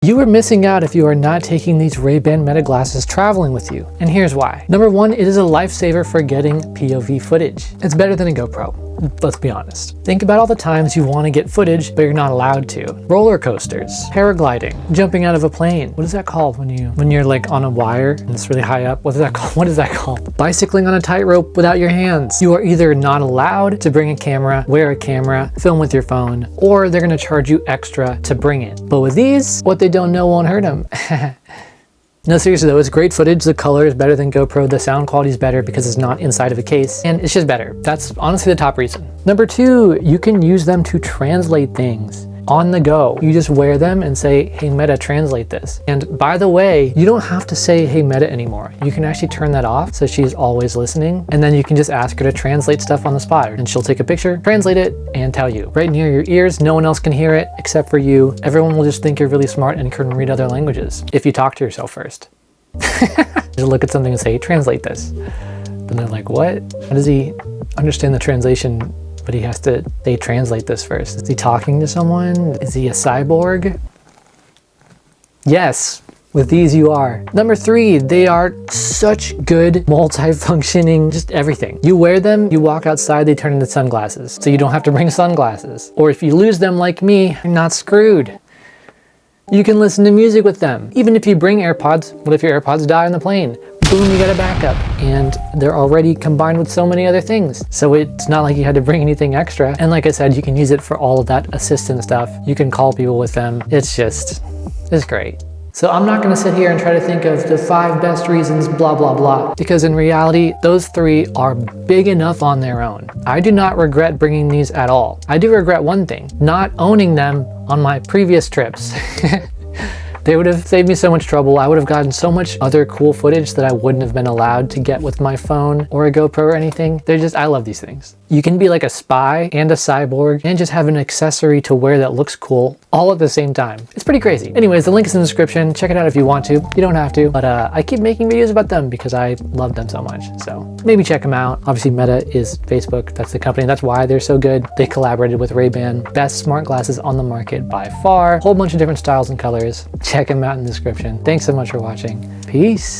You are missing out if you are not taking these Ray-Ban Meta glasses traveling with you, and here's why. Number one, it is a lifesaver for getting POV footage. It's better than a GoPro, let's be honest. Think about all the times you want to get footage, but you're not allowed to. Roller coasters, paragliding, jumping out of a plane. What is that called when you're like on a wire and it's really high up? What is that called? What is that called? Bicycling on a tightrope without your hands. You are either not allowed to bring a camera, wear a camera, film with your phone, or they're gonna charge you extra to bring it. But with these, what they don't know won't hurt them. No, seriously though, it's great footage. The color is better than GoPro. The sound quality is better because it's not inside of a case, and it's just better. That's honestly the top reason. Number two, you can use them to translate things on the go. You just wear them and say, hey Meta, translate this. And by the way, you don't have to say, hey Meta anymore. You can actually turn that off so she's always listening. And then you can just ask her to translate stuff on the spot. And she'll take a picture, translate it, and tell you. Right near your ears, no one else can hear it except for you. Everyone will just think you're really smart and can read other languages if you talk to yourself first. Just look at something and say, translate this. And they're like, what? How does he understand the translation? But he has to say, translate this first. Is he talking to someone? Is he a cyborg? Yes, with these you are. Number three, they are such good multi-functioning, just everything. You wear them, you walk outside, they turn into sunglasses. So you don't have to bring sunglasses. Or if you lose them like me, you're not screwed. You can listen to music with them. Even if you bring AirPods, what if your AirPods die on the plane? Boom, you got a backup. And they're already combined with so many other things. So it's not like you had to bring anything extra. And like I said, you can use it for all of that assistant stuff. You can call people with them. It's great. So I'm not gonna sit here and try to think of the 5 best reasons, blah, blah, blah. Because in reality, those 3 are big enough on their own. I do not regret bringing these at all. I do regret one thing, not owning them on my previous trips. They would have saved me so much trouble. I would have gotten so much other cool footage that I wouldn't have been allowed to get with my phone or a GoPro or anything. I love these things. You can be like a spy and a cyborg and just have an accessory to wear that looks cool all at the same time. It's pretty crazy. Anyways, the link is in the description. Check it out if you want to. You don't have to, but I keep making videos about them because I love them so much. So maybe check them out. Obviously Meta is Facebook. That's the company. That's why they're so good. They collaborated with Ray-Ban. Best smart glasses on the market by far. Whole bunch of different styles and colors. Check them out in the description. Thanks so much for watching. Peace.